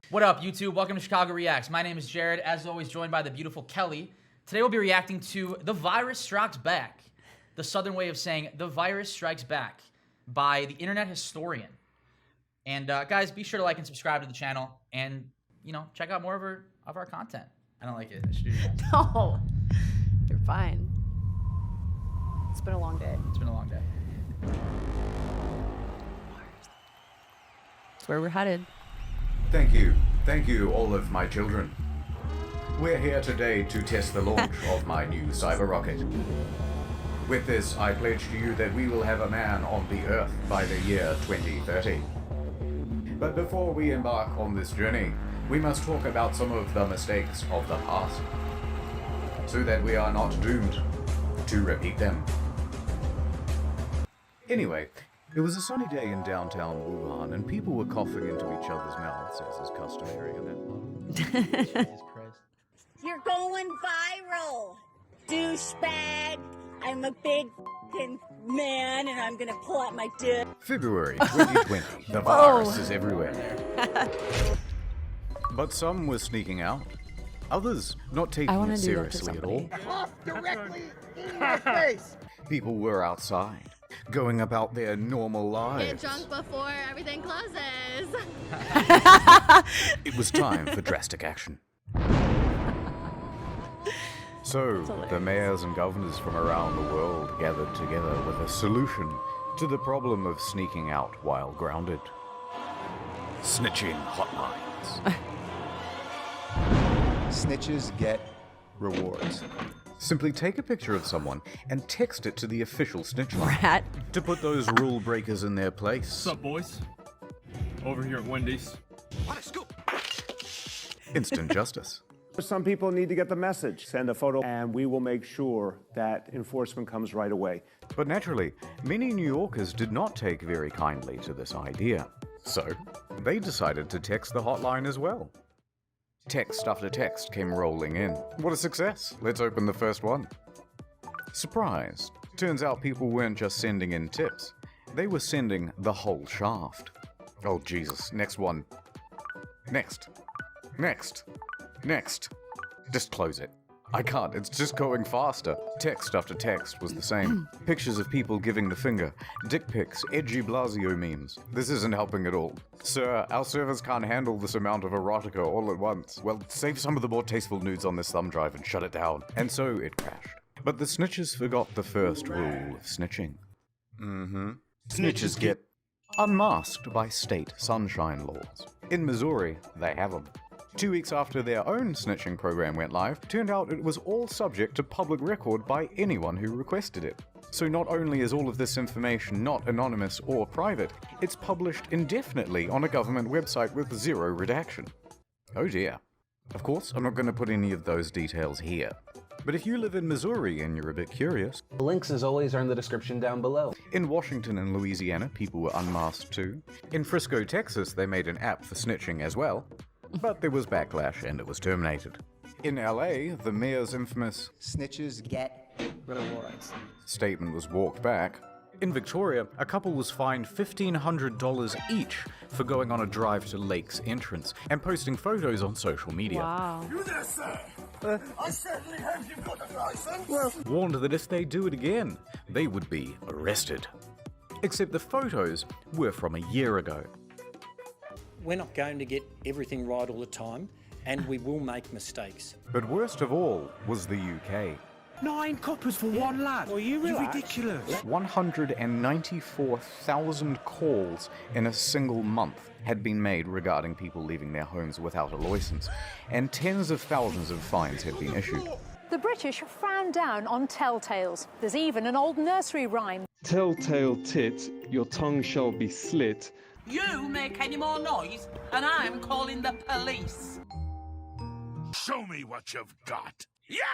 What up, YouTube? Welcome to Chicago Reacts. My name is Jared, as always joined by the beautiful Kelly. Today we'll be reacting to TheVarus Strikes Back, the southern way of saying TheVarus Strikes Back, by the internet historian. And guys, be sure to like and subscribe to the channel, and check out more of our content. I don't like it. I should do that. No, you're fine. It's been a long day. It's been a long day. It's where we're headed. Thank you, all of my children. We're here today to test the launch of my new cyber rocket. With this, I pledge to you that we will have a man on the Earth by the year 2030. But before we embark on this journey, we must talk about some of the mistakes of the past, so that we are not doomed to repeat them. Anyway, it was a sunny day in downtown Wuhan, and people were coughing into each other's mouths, as is customary in that part. Jesus Christ. You're going viral, douchebag. I'm a big f***ing man, and I'm gonna pull out my dick. February 2020. The virus is everywhere. But some were sneaking out. Others not taking it seriously at all. Cough directly in my face. People were outside, going about their normal lives. Get drunk before everything closes. It was time for drastic action. So, the mayors and governors from around the world gathered together with a solution to the problem of sneaking out while grounded. Snitching hotlines. Snitches get rewards. Simply take a picture of someone and text it to the official snitch line Rat. to put those rule breakers in their place. What's up, boys? Over here at Wendy's. What a scoop! Instant justice. Some people need to get the message. Send a photo and we will make sure that enforcement comes right away. But naturally, many New Yorkers did not take very kindly to this idea. So, they decided to text the hotline as well. Text after text came rolling in. What a success! Let's open the first one. Surprised. Turns out people weren't just sending in tips. They were sending the whole shaft. Oh Jesus, next one. Next. Next. Next. Just close it. I can't, it's just going faster. Text after text was the same. Pictures of people giving the finger, dick pics, edgy Blasio memes. This isn't helping at all. Sir, our servers can't handle this amount of erotica all at once. Well, save some of the more tasteful nudes on this thumb drive and shut it down. And so it crashed. But the snitches forgot the first rule of snitching. Snitches get unmasked by state sunshine laws. In Missouri, they have them. 2 weeks after their own snitching program went live, turned out it was all subject to public record by anyone who requested it. So not only is all of this information not anonymous or private, it's published indefinitely on a government website with zero redaction. Oh dear. Of course, I'm not going to put any of those details here. But if you live in Missouri and you're a bit curious, links as always are in the description down below. In Washington and Louisiana, people were unmasked too. In Frisco, Texas, they made an app for snitching as well. But there was backlash and it was terminated. In LA, the mayor's infamous Snitches get rewards statement was walked back. In Victoria, a couple was fined $1,500 each for going on a drive to Lake's entrance and posting photos on social media. Wow. You there, sir? I certainly hope you've got a license. Warned that if they do it again, they would be arrested. Except the photos were from a year ago. We're not going to get everything right all the time, and we will make mistakes. But worst of all was the UK. 9 coppers for one lad. Well, you relax. Ridiculous. 194,000 calls in a single month had been made regarding people leaving their homes without a license, and tens of thousands of fines had been issued. The British frown down on telltales. There's even an old nursery rhyme. Telltale tit, your tongue shall be slit. You make any more noise, and I'm calling the police. Show me what you've got. Yeah!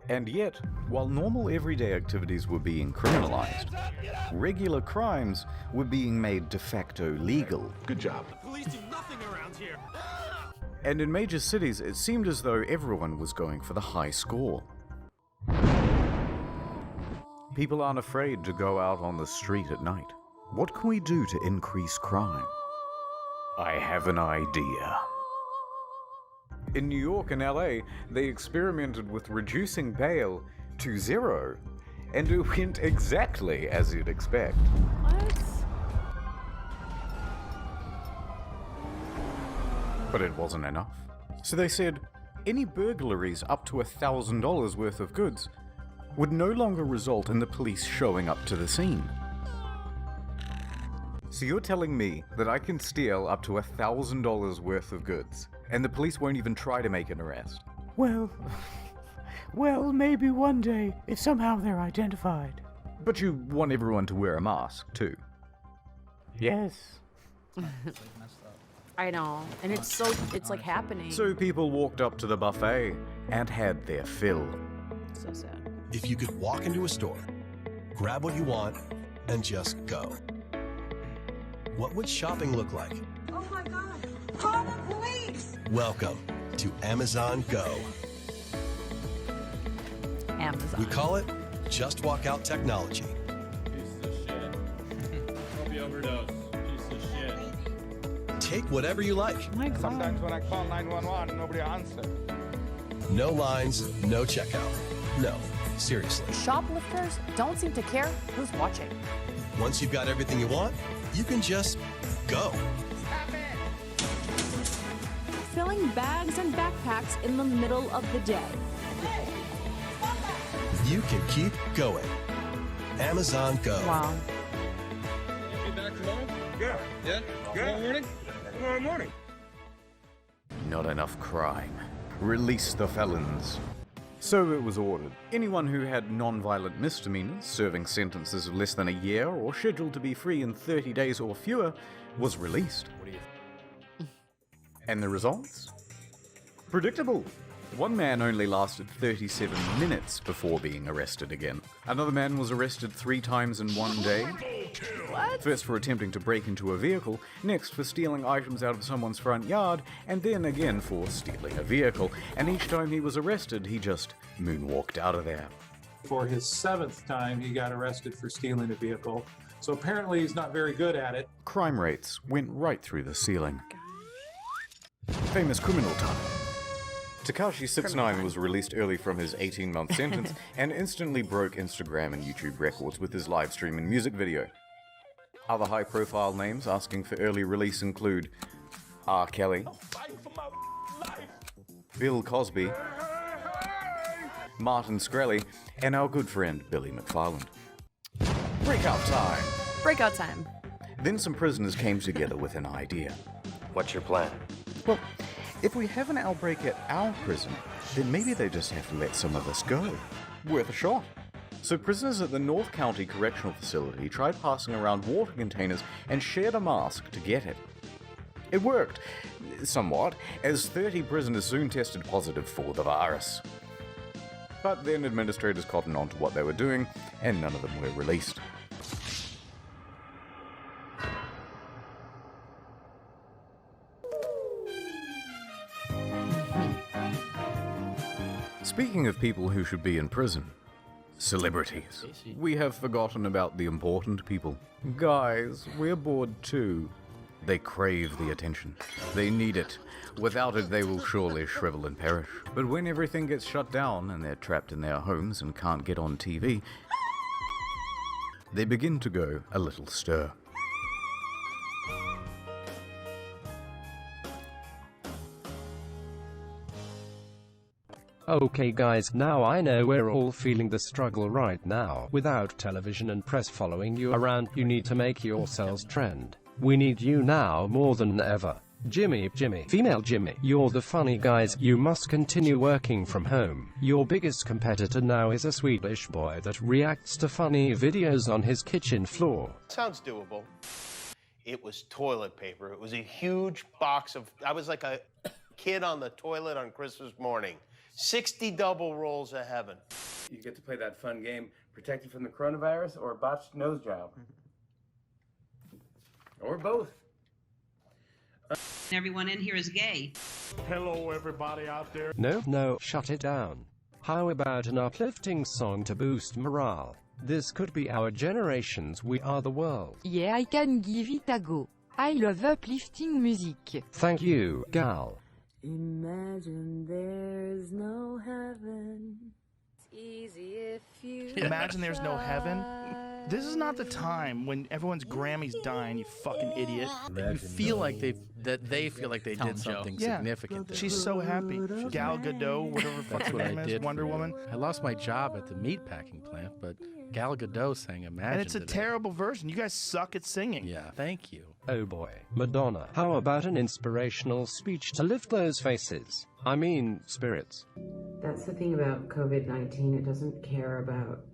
And yet, while normal everyday activities were being criminalized, regular crimes were being made de facto legal. Good job. Police do nothing around here. And in major cities, it seemed as though everyone was going for the high score. People aren't afraid to go out on the street at night. What can we do to increase crime? I have an idea. In New York and LA, they experimented with reducing bail to 0, and it went exactly as you'd expect. What? But it wasn't enough. So they said any burglaries up to $1,000 worth of goods would no longer result in the police showing up to the scene. So you're telling me that I can steal up to $1,000 worth of goods, and the police won't even try to make an arrest? Well, maybe one day, if somehow they're identified. But you want everyone to wear a mask, too. Yes. I know, and it's like happening. So people walked up to the buffet and had their fill. So sad. If you could walk into a store, grab what you want, and just go, what would shopping look like? Oh my God! Call the police! Welcome to Amazon Go. Amazon. We call it Just Walk Out technology. Piece of shit. Hope you overdose. Piece of shit. Take whatever you like. My God. Sometimes when I call 911, nobody answers. No lines, no checkout. No, seriously. Shoplifters don't seem to care who's watching. Once you've got everything you want, you can just go. Filling bags and backpacks in the middle of the day. You can keep going. Amazon Go. Wow. You be back tomorrow? Yeah. Yeah? Tomorrow morning? Tomorrow morning. Not enough crime. Release the felons. So it was ordered. Anyone who had non-violent misdemeanors, serving sentences of less than a year, or scheduled to be free in 30 days or fewer, was released. And the results? Predictable. One man only lasted 37 minutes before being arrested again. Another man was arrested 3 times in one day. What? First for attempting to break into a vehicle, next for stealing items out of someone's front yard, and then again for stealing a vehicle. And each time he was arrested, he just moonwalked out of there. For his 7th time, he got arrested for stealing a vehicle. So apparently he's not very good at it. Crime rates went right through the ceiling. Famous criminal time. Tekashi 69 was released early from his 18-month sentence and instantly broke Instagram and YouTube records with his live stream and music video. Other high-profile names asking for early release include R. Kelly, Bill Cosby, Martin Shkreli, and our good friend Billy McFarland. Breakout time! Breakout time. Then some prisoners came together with an idea. What's your plan? Well, if we have an outbreak at our prison, then maybe they just have to let some of us go. Worth a shot. So prisoners at the North County Correctional Facility tried passing around water containers and shared a mask to get it. It worked, somewhat, as 30 prisoners soon tested positive for the virus. But then administrators cottoned on to what they were doing, and none of them were released. Speaking of people who should be in prison, celebrities. We have forgotten about the important people. Guys, we're bored too. They crave the attention. They need it. Without it, they will surely shrivel and perish. But when everything gets shut down and they're trapped in their homes and can't get on TV, they begin to go a little stir. Okay guys, now I know we're all feeling the struggle right now. Without television and press following you around, you need to make yourselves trend. We need you now more than ever. Jimmy, female Jimmy, you're the funny guys, you must continue working from home. Your biggest competitor now is a Swedish boy that reacts to funny videos on his kitchen floor. Sounds doable. It was toilet paper. It was a huge box of, I was like a kid on the toilet on Christmas morning. 60 double rolls of heaven. You get to play that fun game, protected from the coronavirus or a botched nose job. Or both. Everyone in here is gay. Hello, everybody out there. No, shut it down. How about an uplifting song to boost morale? This could be our generation's We Are the World. Yeah, I can give it a go. I love uplifting music. Thank you, gal. Imagine there's no heaven. It's easy if you Imagine there's no heaven. This is not the time when everyone's Grammy's dying, you fucking idiot. You feel like they feel like they did something significant. She's so happy. Gal Gadot, whatever the fuck That's her what name I is, did. Wonder for you. Woman. I lost my job at the meatpacking plant, but Gal Gadot sang Imagine. And it's a today. terrible version. You guys suck at singing. Yeah, thank you. Oh boy, Madonna. How about an inspirational speech to lift those faces? I mean, spirits. That's the thing about COVID-19. It doesn't care about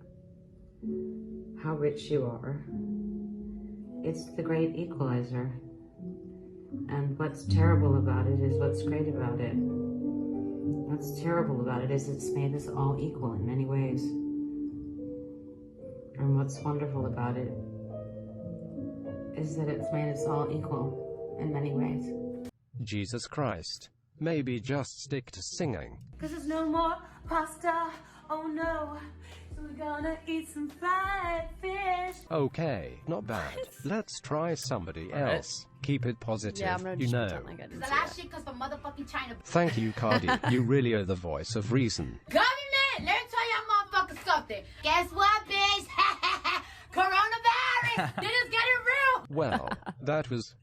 how rich you are. It's the great equalizer. And what's terrible about it is what's great about it. What's terrible about it is it's made us all equal in many ways. And what's wonderful about it is that it's made us all equal in many ways. Jesus Christ. Maybe just stick to singing. Cause there's no more pasta, oh no. So we're gonna eat some fried fish. Okay, not bad. Let's try somebody Alright. else. Keep it positive, Yeah, I'm gonna you just know. pretend like I didn't The see last that. shit comes from motherfucking China. Thank you, Cardi. You really are the voice of reason. Government, let me tell y'all motherfuckers something. Guess what, bitch? Coronavirus! They just get it real! Well, that was...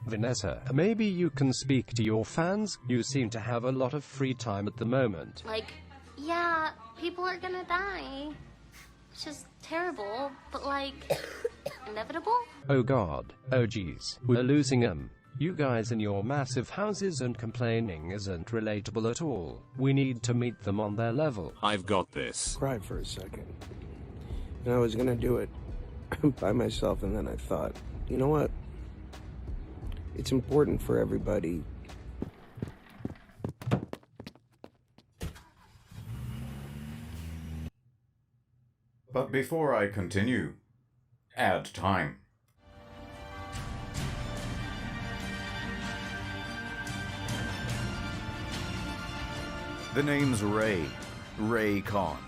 Vanessa, maybe you can speak to your fans? You seem to have a lot of free time at the moment. Like, yeah, people are gonna die. It's just terrible, but like, inevitable? Oh god. Oh geez. We're losing them. You guys in your massive houses and complaining isn't relatable at all. We need to meet them on their level. I've got this. Cried for a second. And I was gonna do it by myself, and then I thought, you know what? It's important for everybody. But before I continue, ad time. The name's Ray Con,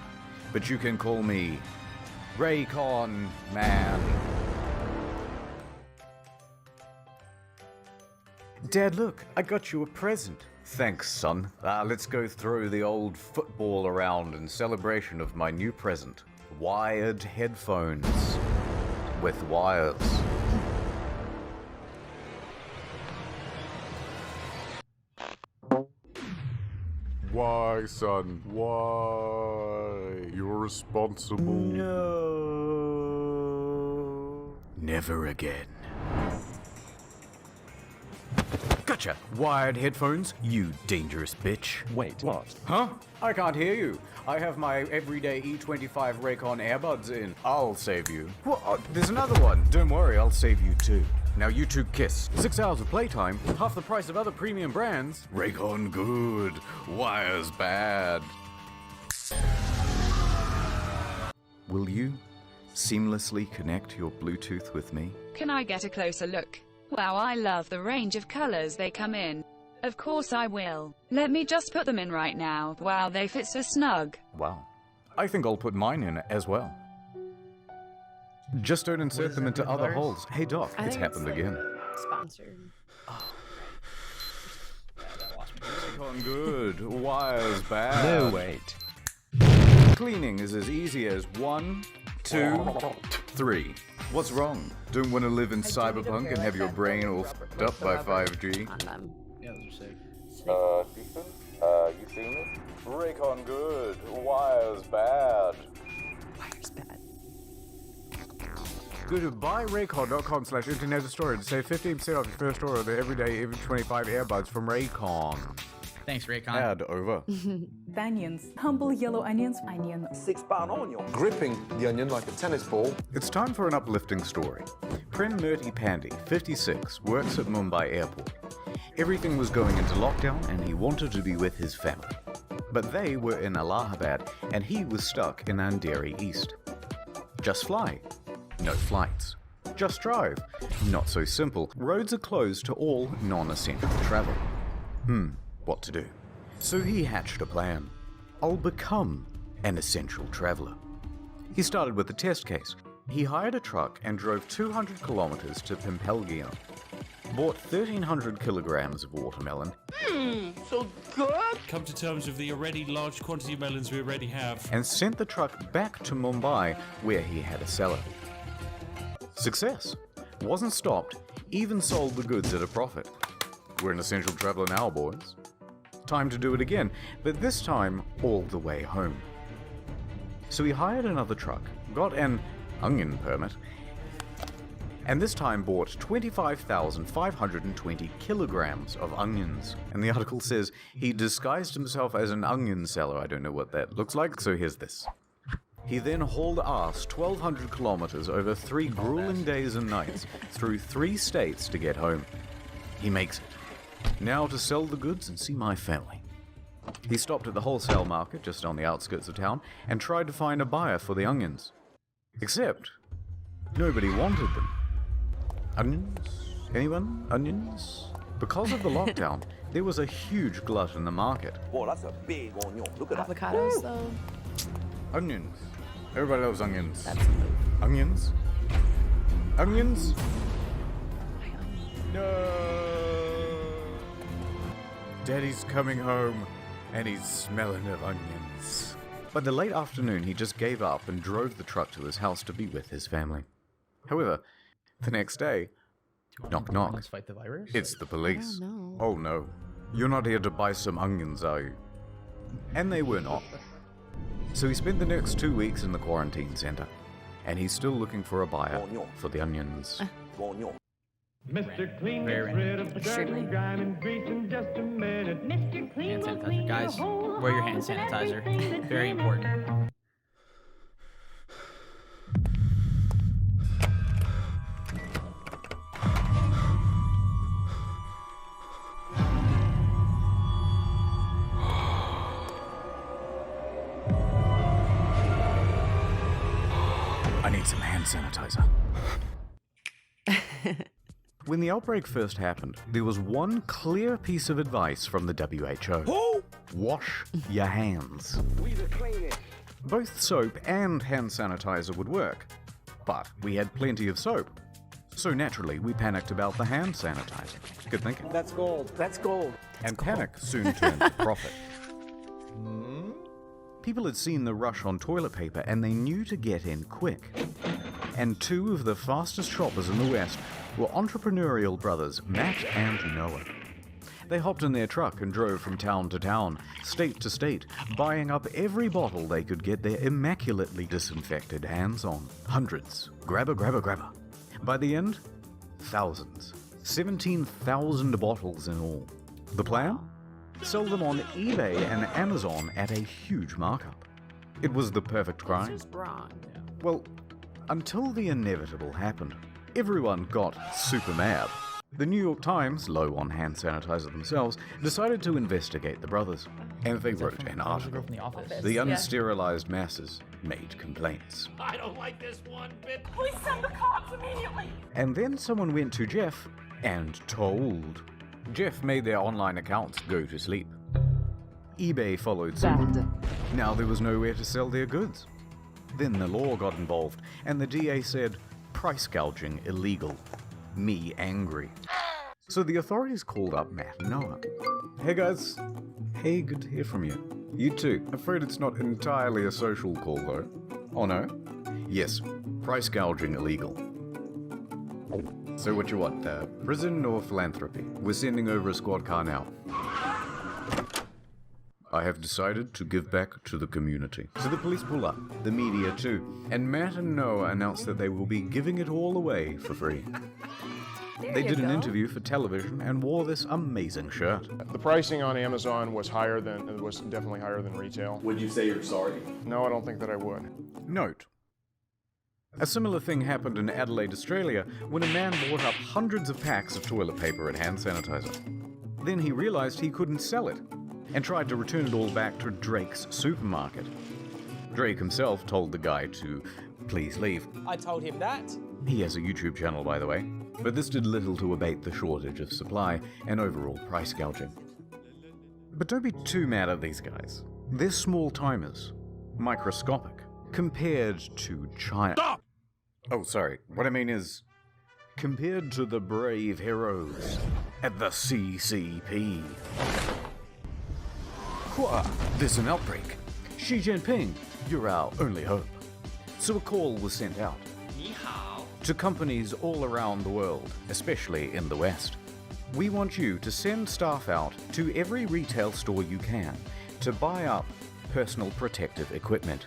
but you can call me Ray Con Man. Dad, look, I got you a present. Thanks, son. Let's go throw the old football around in celebration of my new present. Wired headphones with wires. Why, son? Why? You're responsible. No. Never again. Gotcha! Wired headphones, you dangerous bitch. Wait, what? Huh? I can't hear you. I have my everyday E25 Raycon earbuds in. I'll save you. What? There's another one. Don't worry, I'll save you too. Now you two kiss. 6 hours of playtime, half the price of other premium brands. Raycon good, wires bad. Will you seamlessly connect your Bluetooth with me? Can I get a closer look? Wow, I love the range of colors they come in. Of course I will. Let me just put them in right now. Wow, they fit so snug. Wow. I think I'll put mine in as well. Just don't insert them into other holes. Hey Doc, I it's think happened like again. Sponsored. Raycon good, wires bad. No, wait. Cleaning is as easy as 1, 2, 3. What's wrong? Don't want to live in cyberpunk and have your brain all f***ed up by 5G? Yeah, those are sick. Ethan? You see me? Raycon good, wires bad. Wires bad. Go to buyraycon.com/internet store to save 15% off your first order of the everyday EV25 earbuds from Raycon. Thanks, Raycon. Ad over. Onions. Humble yellow onions. 6-pound onion. Gripping the onion like a tennis ball. It's time for an uplifting story. Pren Murti Pandey, 56, works at Mumbai airport. Everything was going into lockdown and he wanted to be with his family. But they were in Allahabad and he was stuck in Andheri East. Just fly. No flights. Just drive. Not so simple. Roads are closed to all non-essential travel. What to do? So he hatched a plan. I'll become an essential traveler. He started with a test case. He hired a truck and drove 200 kilometers to Pimpelgian, bought 1,300 kilograms of watermelon, So good. Come to terms with the already large quantity of melons we already have. and sent the truck back to Mumbai, where he had a cellar. Success. Wasn't stopped, even sold the goods at a profit. We're an essential traveler now, boys. Time to do it again, but this time all the way home. So he hired another truck, got an onion permit, and this time bought 25,520 kilograms of onions. And the article says he disguised himself as an onion seller. I don't know what that looks like, so here's this. He then hauled ass 1,200 kilometers over 3 grueling days and nights through 3 states to get home. He makes it. Now to sell the goods and see my family. He stopped at the wholesale market just on the outskirts of town and tried to find a buyer for the onions. Except, nobody wanted them. Onions? Anyone? Onions? Because of the lockdown, there was a huge glut in the market. Oh, that's a big onion. Look at that. Avocados, though. Onions. Everybody loves onions. That's a move. Onions? Onions? No. Daddy's coming home, and he's smelling of onions. By the late afternoon, he just gave up and drove the truck to his house to be with his family. However, the next day, knock knock. Let's fight the virus? It's the police. Oh, no. Oh no. You're not here to buy some onions, are you? And they were not. So he spent the next 2 weeks in the quarantine center, and he's still looking for a buyer for the onions. Mr. Clean gets rid of dirt and grime and grease in just a minute. Mr. Clean Hand sanitizer. Guys, wear your hand sanitizer. Very important. I need some hand sanitizer. When the outbreak first happened, there was one clear piece of advice from the WHO. Wash your hands. Both soap and hand sanitizer would work, but we had plenty of soap. So naturally, we panicked about the hand sanitizer. Good thinking. That's gold. That's gold. And panic soon turned to profit. People had seen the rush on toilet paper and they knew to get in quick. And 2 of the fastest shoppers in the West were entrepreneurial brothers Matt and Noah. They hopped in their truck and drove from town to town, state to state, buying up every bottle they could get their immaculately disinfected hands on. Hundreds. Grabber, grabber, grabber. By the end, thousands. 17,000 bottles in all. The plan? Sell them on eBay and Amazon at a huge markup. It was the perfect crime. This is wrong. Well, until the inevitable happened. Everyone got super mad. The New York Times, low on hand sanitizer themselves, decided to investigate the brothers. And they wrote an article. The unsterilized masses made complaints. I don't like this one bit. Please send the cops immediately. And then someone went to Jeff and told. Jeff made their online accounts go to sleep. eBay followed suit. Now there was nowhere to sell their goods. Then the law got involved, and the DA said, price gouging illegal. Me angry. So the authorities called up Matt and Noah. Hey guys. Hey, good to hear from you. You too. Afraid it's not entirely a social call though. Oh no? Yes, price gouging illegal. So what you want, prison or philanthropy? We're sending over a squad car now. I have decided to give back to the community. So the police pull up, the media too, and Matt and Noah announce that they will be giving it all away for free. They did an interview for television and wore this amazing shirt. The pricing on Amazon was definitely higher than retail. Would you say you're sorry? No, I don't think that I would. Note. A similar thing happened in Adelaide, Australia, when a man bought up hundreds of packs of toilet paper and hand sanitizer. Then he realized he couldn't sell it, and tried to return it all back to Drake's supermarket. Drake himself told the guy to please leave. I told him that. He has a YouTube channel, by the way, but this did little to abate the shortage of supply and overall price gouging. But don't be too mad at these guys. They're small timers, microscopic, compared to China. Stop! Oh, sorry. What I mean is, compared to the brave heroes at the CCP. There's an outbreak. Xi Jinping, you're our only hope. So a call was sent out to companies all around the world, especially in the West. We want you to send staff out to every retail store you can to buy up personal protective equipment,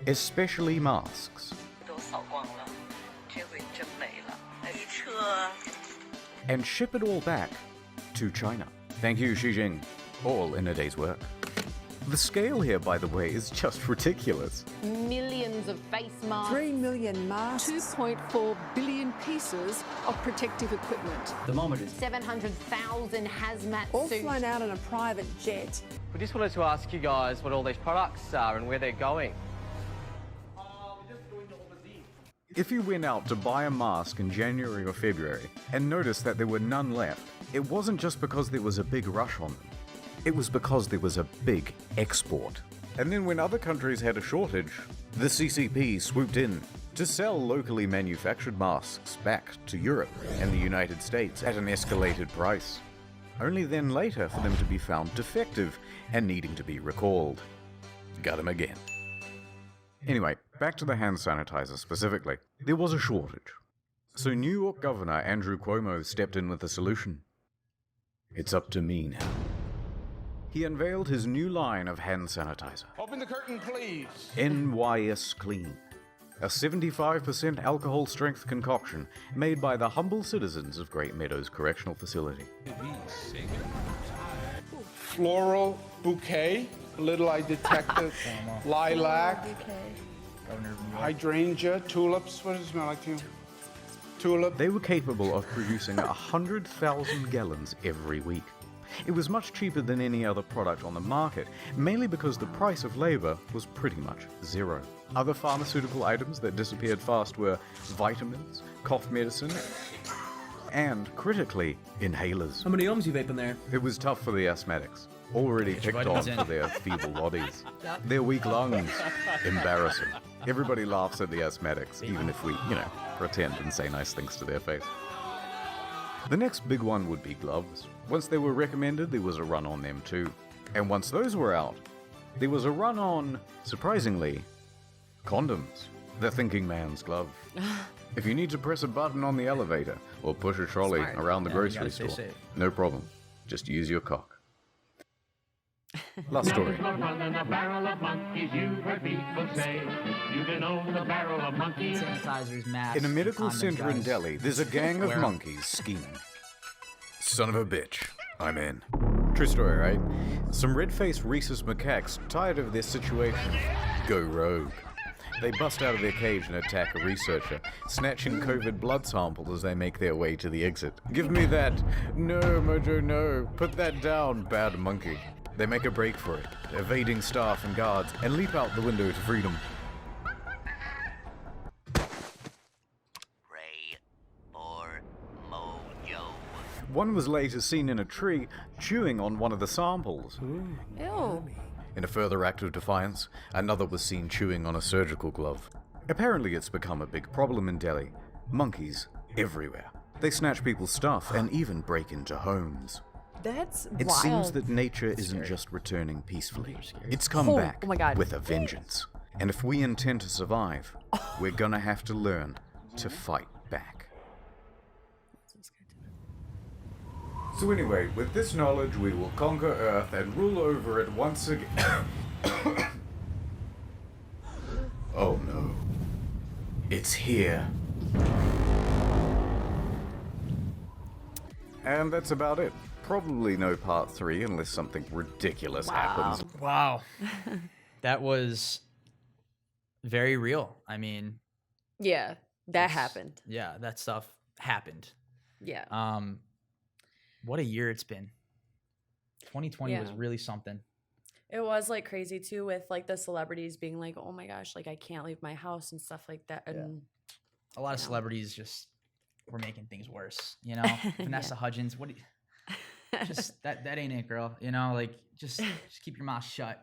especially masks. And ship it all back to China. Thank you, Xi Jinping. All in a day's work. The scale here, by the way, is just ridiculous. Millions of face masks. 3 million masks. 2.4 billion pieces of protective equipment. Thermometers. 700,000 hazmat All suits. flown out on a private jet. We just wanted to ask you guys what all these products are and where they're going. If you went out to buy a mask in January or February and noticed that there were none left, it wasn't just because there was a big rush on them. It was because there was a big export. And then when other countries had a shortage, the CCP swooped in to sell locally manufactured masks back to Europe and the United States at an escalated price. Only then later for them to be found defective and needing to be recalled. Got him again. Anyway, back to the hand sanitizer specifically. There was a shortage. So New York Governor Andrew Cuomo stepped in with a solution. It's up to me now. He unveiled his new line of hand sanitizer. Open the curtain, please. NYS Clean. A 75% alcohol strength concoction made by the humble citizens of Great Meadows Correctional Facility. Floral bouquet. Little I detected. Lilac. Hydrangea. Tulips. What does it smell like to you? Tulip. They were capable of producing 100,000 gallons every week. It was much cheaper than any other product on the market, mainly because the price of labor was pretty much zero. Other pharmaceutical items that disappeared fast were vitamins, cough medicine, and, critically, inhalers. How many ohms you vaping there? It was tough for the asthmatics, already picked on for their feeble bodies. Their weak lungs. Embarrassing. Everybody laughs at the asthmatics, even if we, pretend and say nice things to their face. The next big one would be gloves. Once they were recommended, there was a run on them too. And once those were out, there was a run on, surprisingly, condoms. The thinking man's glove. If you need to press a button on the elevator or push a trolley around the grocery store, no problem. Just use your cock. Last story. In a medical center in Delhi, there's a gang of monkeys scheming. Son of a bitch. I'm in. True story, right? Some red-faced rhesus macaques, tired of their situation, go rogue. They bust out of their cage and attack a researcher, snatching COVID blood samples as they make their way to the exit. Give me that. No, Mojo, no. Put that down, bad monkey. They make a break for it, evading staff and guards, and leap out the window to freedom. Pray for Mojo. One was later seen in a tree, chewing on one of the samples. Ew. In a further act of defiance, another was seen chewing on a surgical glove. Apparently it's become a big problem in Delhi. Monkeys everywhere. They snatch people's stuff and even break into homes. That's It wild. seems that nature isn't just returning peacefully. It's come back oh my God. with a vengeance. And if we intend to survive, we're gonna have to learn to fight back. So anyway, with this knowledge, we will conquer Earth and rule over it once again. Oh no. It's here. And that's about it. Probably no part 3 unless something ridiculous happens. Wow. That was very real. I mean, Yeah, that happened. yeah, that stuff happened. Yeah. What a year it's been. 2020 was Yeah. really something. It was like crazy too with like the celebrities being like, oh my gosh, like I can't leave my house and stuff like that. And A lot of celebrities just were making things worse, Vanessa Hudgens, what do you, just that ain't it, girl, like just keep your mouth shut.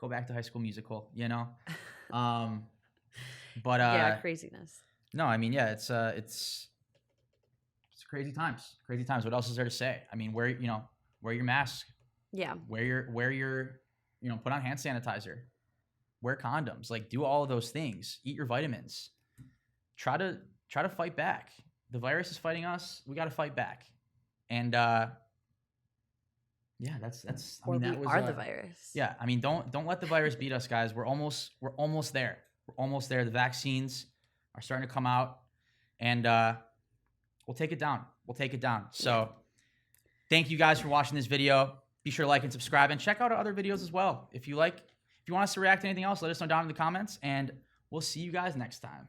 Go back to High School Musical, But yeah, craziness. No, I mean, yeah, it's crazy times. Crazy times. What else is there to say? I mean, wear your mask. Yeah. Wear your put on hand sanitizer. Wear condoms. Like, do all of those things. Eat your vitamins. Try to fight back. The virus is fighting us. We got to fight back. And yeah, that's. I mean, that was the virus. Yeah, I mean, don't let the virus beat us, guys. We're almost there. We're almost there. The vaccines are starting to come out, and we'll take it down. We'll take it down. So, thank you guys for watching this video. Be sure to like and subscribe, and check out our other videos as well. If you want us to react to anything else, let us know down in the comments, and we'll see you guys next time.